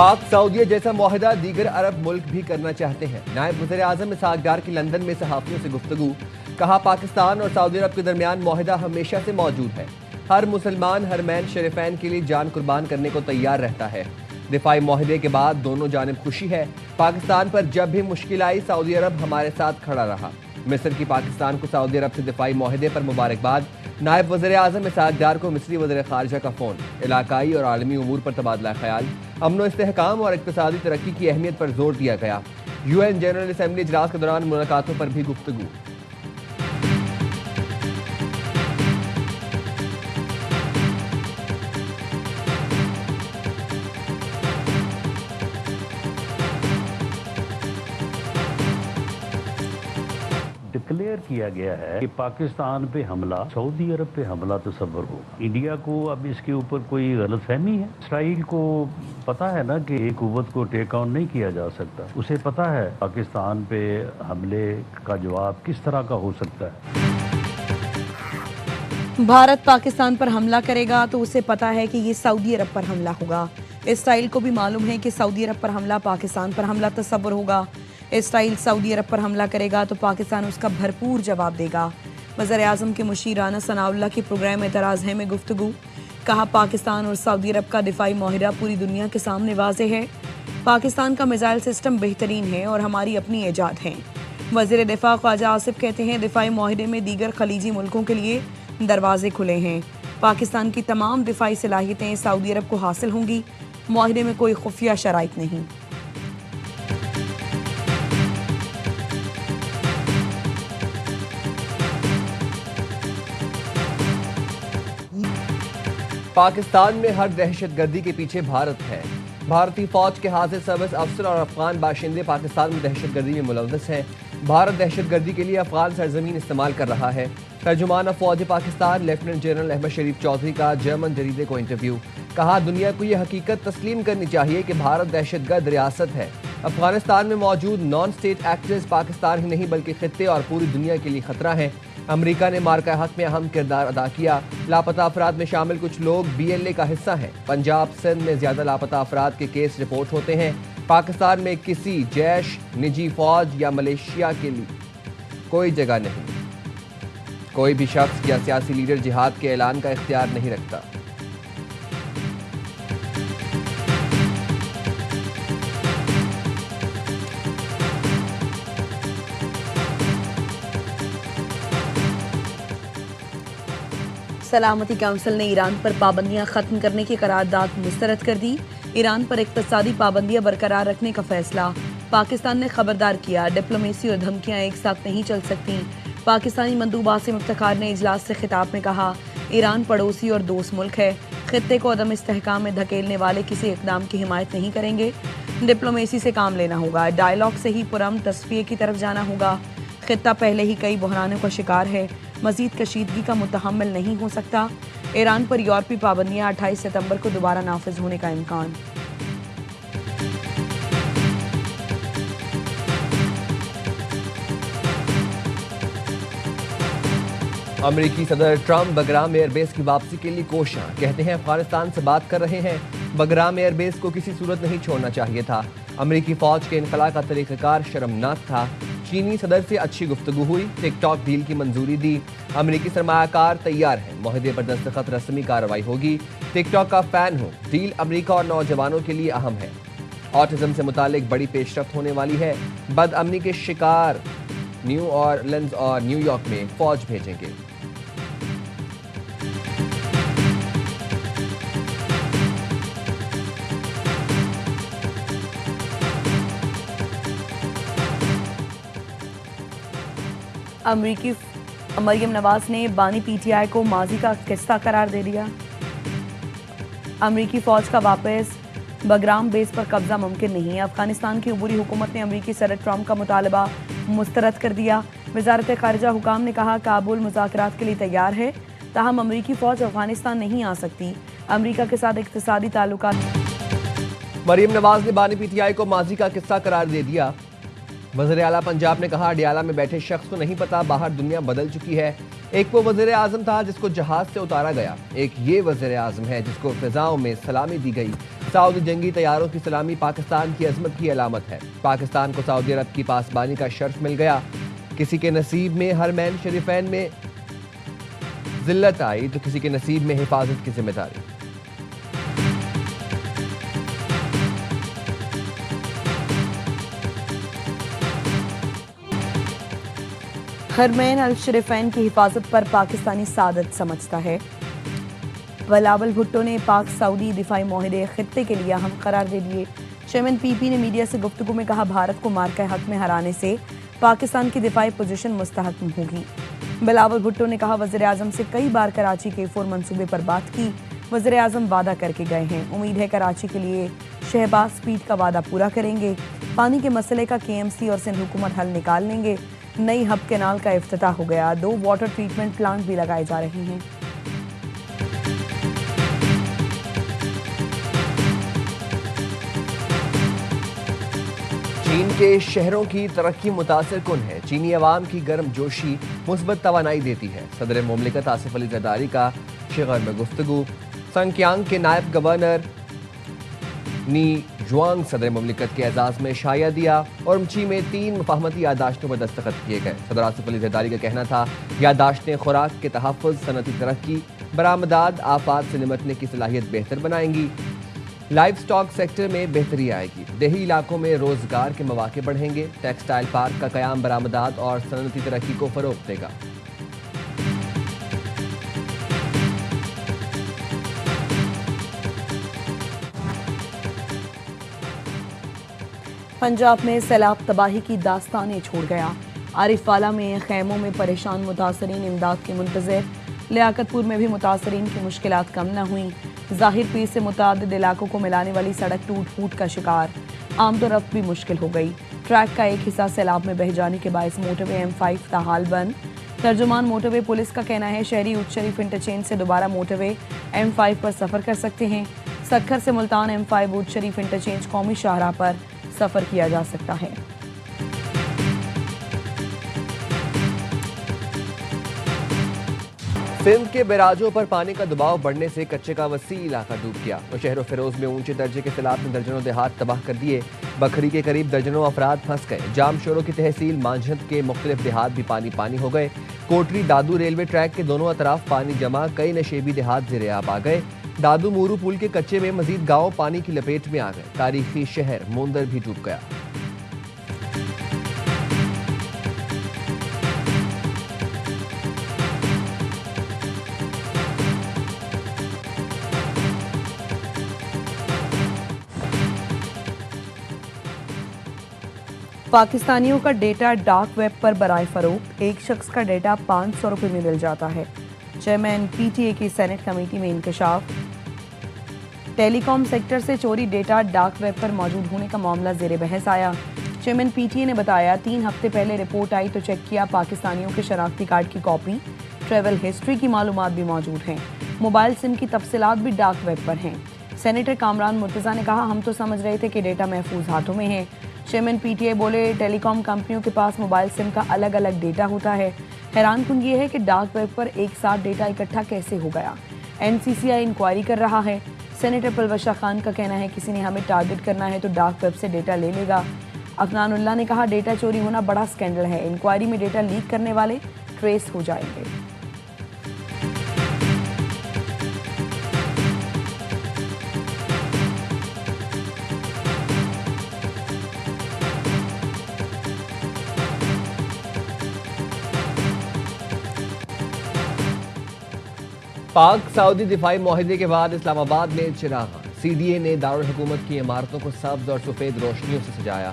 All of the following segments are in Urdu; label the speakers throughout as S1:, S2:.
S1: پاک سعودیہ جیسا معاہدہ دیگر عرب ملک بھی کرنا چاہتے ہیں۔ نائب وزیر اعظم اسحاق ڈار کی لندن میں صحافیوں سے گفتگو، کہا پاکستان اور سعودی عرب کے درمیان معاہدہ ہمیشہ سے موجود ہے، ہر مسلمان حرمین شریفین کے لیے جان قربان کرنے کو تیار رہتا ہے۔ دفاعی معاہدے کے بعد دونوں جانب خوشی ہے، پاکستان پر جب بھی مشکل آئی سعودی عرب ہمارے ساتھ کھڑا رہا۔ مصر کی پاکستان کو سعودی عرب سے دفاعی معاہدے پر مبارکباد، نائب وزیر اعظم اسحاق ڈار کو مصری وزیر خارجہ کا فون، علاقائی اور عالمی امور پر تبادلہ خیال، امن و استحکام اور اقتصادی ترقی کی اہمیت پر زور دیا گیا۔ یو این جنرل اسمبلی اجلاس کے دوران ملاقاتوں پر بھی گفتگو۔
S2: ڈکلیئر کیا گیا ہے کہ پاکستان پہ حملہ، سعودی عرب پہ حملہ تصور ہوگا۔ انڈیا کو اب اس کے اوپر کوئی غلط فہمی ہے؟ اسرائیل کو پتا ہے نا کہ ایک قوت کو ٹیک آن نہیں کیا جا سکتا، اسے پتا ہے پاکستان پہ حملے کا جواب کس طرح کا ہو سکتا ہے۔
S3: بھارت پاکستان پر حملہ کرے گا تو اسے پتا ہے کہ یہ سعودی عرب پر حملہ ہوگا۔ اسرائیل کو بھی معلوم ہے کہ سعودی عرب پر حملہ پاکستان پر حملہ تصور ہوگا۔ اسرائیل سعودی عرب پر حملہ کرے گا تو پاکستان اس کا بھرپور جواب دے گا۔ وزیر اعظم کے مشیر رانا ثناء اللہ کی پروگرام اعتراض ہے میں گفتگو، کہا پاکستان اور سعودی عرب کا دفاعی معاہدہ پوری دنیا کے سامنے واضح ہے۔ پاکستان کا میزائل سسٹم بہترین ہے اور ہماری اپنی ایجاد ہیں۔ وزیر دفاع خواجہ آصف کہتے ہیں دفاعی معاہدے میں دیگر خلیجی ملکوں کے لیے دروازے کھلے ہیں۔ پاکستان کی تمام دفاعی صلاحیتیں سعودی عرب کو حاصل ہوں گی، معاہدے میں کوئی خفیہ شرائط نہیں۔
S1: پاکستان میں ہر دہشت گردی کے پیچھے بھارت ہے۔ بھارتی فوج کے حاضر سروس افسر اور افغان باشندے پاکستان میں دہشت گردی میں ملوث ہیں۔ بھارت دہشت گردی کے لیے افغان سرزمین استعمال کر رہا ہے۔ ترجمان فوج پاکستان لیفٹیننٹ جنرل احمد شریف چودھری کا جرمن جریدے کو انٹرویو، کہا دنیا کو یہ حقیقت تسلیم کرنی چاہیے کہ بھارت دہشت گرد ریاست ہے۔ افغانستان میں موجود نان اسٹیٹ ایکٹرز پاکستان ہی نہیں بلکہ خطے اور پوری دنیا کے لیے خطرہ ہیں۔ امریکہ نے مارکہ حق میں اہم کردار ادا کیا۔ لاپتہ افراد میں شامل کچھ لوگ BLA کا حصہ ہیں۔ پنجاب سندھ میں زیادہ لاپتہ افراد کے کیس رپورٹ ہوتے ہیں۔ پاکستان میں کسی جیش، نجی فوج یا ملیشیا کے لیے کوئی جگہ نہیں۔ کوئی بھی شخص یا سیاسی لیڈر جہاد کے اعلان کا اختیار نہیں رکھتا۔
S3: سلامتی کونسل نے ایران پر پابندیاں ختم کرنے کی قرارداد مسترد کر دی۔ ایران پر اقتصادی پابندیاں برقرار رکھنے کا فیصلہ۔ پاکستان نے خبردار کیا ڈپلومیسی اور دھمکیاں ایک ساتھ نہیں چل سکتی۔ پاکستانی مندوب عاصم افتخار نے اجلاس سے خطاب میں کہا ایران پڑوسی اور دوست ملک ہے، خطے کو عدم استحکام میں دھکیلنے والے کسی اقدام کی حمایت نہیں کریں گے۔ ڈپلومیسی سے کام لینا ہوگا، ڈائیلاگ سے ہی پرامن تصفیے کی طرف جانا ہوگا۔ خطہ پہلے ہی کئی بحرانوں کا شکار ہے، مزید کشیدگی کا متحمل نہیں ہو سکتا۔ ایران پر یورپی پابندیاں 28 ستمبر کو دوبارہ نافذ ہونے کا امکان۔
S1: امریکی صدر ٹرمپ بگرام ایئر بیس کی واپسی کے لیے کوشاں، کہتے ہیں افغانستان سے بات کر رہے ہیں، بگرام ایئر بیس کو کسی صورت نہیں چھوڑنا چاہیے تھا۔ امریکی فوج کے انخلاء کا طریقہ کار شرمناک تھا۔ چینی صدر سے اچھی گفتگو ہوئی، ٹک ٹاک ڈیل کی منظوری دی۔ امریکی سرمایہ کار تیار ہے، معاہدے پر دستخط، رسمی کارروائی ہوگی۔ ٹک ٹاک کا فین ہوں، ڈیل امریکہ اور نوجوانوں کے لیے اہم ہے۔ آٹزم سے متعلق بڑی پیش رفت ہونے والی ہے۔ بد امنی کے شکار نیو اورلینز اور نیو یارک میں فوج بھیجیں گے۔
S3: امریکی مریم نواز نے بانی PTI کو ماضی کا قصہ قرار دے دیا۔ امریکی فوج کا واپس بگرام بیس پر قبضہ ممکن نہیں ہے۔ افغانستان کی عبوری حکومت نے امریکی صدر ٹرمپ کا مطالبہ مسترد کر دیا۔ وزارت خارجہ حکام نے کہا کابل مذاکرات کے لیے تیار ہے، تاہم امریکی فوج افغانستان نہیں آ سکتی۔ امریکہ کے ساتھ اقتصادی تعلقات۔
S1: مریم نواز نے بانی PTI کو ماضی کا قصہ قرار دے دیا۔ وزیر اعلیٰ پنجاب نے کہا ڈیالہ میں بیٹھے شخص کو نہیں پتا باہر دنیا بدل چکی ہے۔ ایک وہ وزیر اعظم تھا جس کو جہاز سے اتارا گیا، ایک یہ وزیر اعظم ہے جس کو فضاؤں میں سلامی دی گئی۔ سعودی جنگی طیاروں کی سلامی پاکستان کی عظمت کی علامت ہے۔ پاکستان کو سعودی عرب کی پاسبانی کا شرف مل گیا۔ کسی کے نصیب میں حرمین شریفین میں ذلت آئی تو کسی کے نصیب میں حفاظت کی ذمہ داری۔
S3: حرمین الشریفین کی حفاظت پر پاکستانی سعادت سمجھتا ہے۔ بلاول بھٹو نے پاک سعودی دفاعی معاہدے خطے کے لیے اہم قرار دے دیے۔ چیئرمین پی پی نے میڈیا سے گفتگو میں کہا بھارت کو مارکہ حق میں ہرانے سے پاکستان کی دفاعی پوزیشن مستحکم ہوگی۔ بلاول بھٹو نے کہا وزیر اعظم سے کئی بار کراچی کے فور منصوبے پر بات کی، وزیر اعظم وعدہ کر کے گئے ہیں، امید ہے کراچی کے لیے شہباز سپیڈ کا وعدہ پورا کریں گے، پانی کے مسئلے کا کے ایم سی اور سندھ حکومت حل نکال لیں گے۔ نئی ہب کینال کا افتتاح ہو گیا، 2 واٹر ٹریٹمنٹ پلانٹ بھی لگائے جا رہے ہیں۔
S1: چین کے شہروں کی ترقی متاثر کن ہے، چینی عوام کی گرم جوشی مثبت توانائی دیتی ہے۔ صدر مملکت آصف علی زرداری کا شغر میں گفتگو۔ سنکیانگ کے نائب گورنر نی جوانگ صدر مملکت کے اعزاز میں شائع دیا اور امچی میں 3 مفاہمتی یادداشتوں پر دستخط کیے گئے۔ صدر آصف علی زرداری کا کہنا تھا یادداشتیں خوراک کے تحفظ، صنعتی ترقی، برآمدات، آفات سے نمٹنے کی صلاحیت بہتر بنائیں گی، لائف سٹاک سیکٹر میں بہتری آئے گی، دیہی علاقوں میں روزگار کے مواقع بڑھیں گے، ٹیکسٹائل پارک کا قیام برآمدات اور صنعتی ترقی کو فروغ دے گا۔
S3: پنجاب میں سیلاب تباہی کی داستانیں چھوڑ گیا، عارف والا میں خیموں میں پریشان متاثرین امداد کے منتظر، لیاقت پور میں بھی متاثرین کی مشکلات کم نہ ہوئیں، ظاہر پیر سے متعدد علاقوں کو ملانے والی سڑک ٹوٹ پھوٹ کا شکار، آمد و رفت بھی مشکل ہو گئی، ٹریک کا ایک حصہ سیلاب میں بہہ جانے کے باعث موٹر وے M5 تاحال بند۔ ترجمان موٹر وے پولیس کا کہنا ہے شہری اچ شریف انٹرچینج سے دوبارہ موٹر وے M5 پر سفر کر سکتے ہیں، سکھر سے ملتان M5 اچ شریف انٹرچینج قومی شاہراہ پر سفر کیا جا سکتا ہے۔
S1: سندھ کے بیراجوں پر پانی کا دباؤ بڑھنے سے کچے کا وسیع علاقہ ڈوب گیا اور شہر و فیروز میں اونچے درجے کے سیلاب نے درجنوں دیہات تباہ کر دیے، بکھری کے قریب درجنوں افراد پھنس گئے، جام شوروں کی تحصیل مانجھند کے مختلف دیہات بھی پانی ہو گئے، کوٹری دادو ریلوے ٹریک کے دونوں اطراف پانی جمع، کئی نشیبی دیہات زیر آب آ گئے، دادو مورو پل کے کچے میں مزید گاؤں پانی کی لپیٹ میں آ گئے، تاریخی شہر موندر بھی ڈوب گیا۔
S3: پاکستانیوں کا ڈیٹا ڈارک ویب پر برائے فروخت، ایک شخص کا ڈیٹا 500 روپے میں مل جاتا ہے، چیئرمین پی ٹی اے کی سینٹ کمیٹی میں انکشاف۔ ٹیلی کام سیکٹر سے چوری ڈیٹا ڈارک ویب پر موجود ہونے کا معاملہ زیر بحث آیا، چیئرمین پی ٹی اے نے بتایا 3 ہفتے پہلے رپورٹ آئی تو چیک کیا، پاکستانیوں کے شناختی کارڈ کی کاپی، ٹریول ہسٹری کی معلومات بھی موجود ہیں، موبائل سم کی تفصیلات بھی ڈارک ویب پر ہیں۔ سینیٹر کامران مرتضیٰ نے کہا ہم تو سمجھ رہے تھے کہ ڈیٹا محفوظ ہاتھوں میں ہے۔ چیئرمین پی ٹی اے بولے ٹیلی کام کمپنیوں کے پاس موبائل سم کا الگ الگ ڈیٹا ہوتا ہے، حیران کن یہ ہے کہ ڈارک ویب پر ایک ساتھ ڈیٹا اکٹھا کیسے ہو گیا۔ این سی سی آئی انکوائری کر رہا ہے۔ سینیٹر پلوشہ خان کا کہنا ہے کسی نے ہمیں ٹارگٹ کرنا ہے تو ڈارک ویب سے ڈیٹا لے لے گا۔ افنان اللہ نے کہا ڈیٹا چوری ہونا بڑا سکینڈل ہے، انکوائری میں ڈیٹا لیک کرنے والے ٹریس ہو جائیں گے۔
S1: پاک سعودی دفاعی معاہدے کے بعد اسلام آباد میں چراغاں، سی ڈی اے نے دارالحکومت کی عمارتوں کو سبز اور سفید روشنیوں سے سجایا۔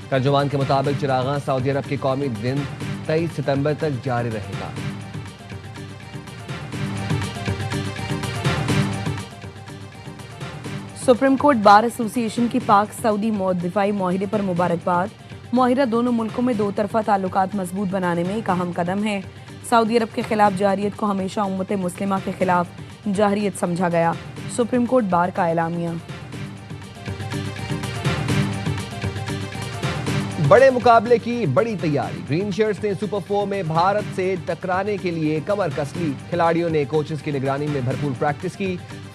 S1: ترجمان کے مطابق چراغاں سعودی عرب کے قومی دن 23 ستمبر تک جاری رہے گا۔
S3: سپریم کورٹ بار ایسوسی ایشن کی پاک سعودی دفاعی معاہدے پر مبارکباد۔ معاہدہ دونوں ملکوں میں دو طرفہ تعلقات مضبوط بنانے میں ایک اہم قدم ہے۔ سعودی عرب کے خلاف جارحیت کو ہمیشہ امت مسلمہ کے خلاف جارحیت سمجھا گیا، سپریم کورٹ بار کا اعلامیہ۔
S1: بڑے مقابلے کی بڑی تیاری، گرین شرٹس نے سپر 4 میں بھارت سے ٹکرانے کے لیے کمر کس لی، کھلاڑیوں نے کوچز کی نگرانی میں بھرپور پریکٹس کی،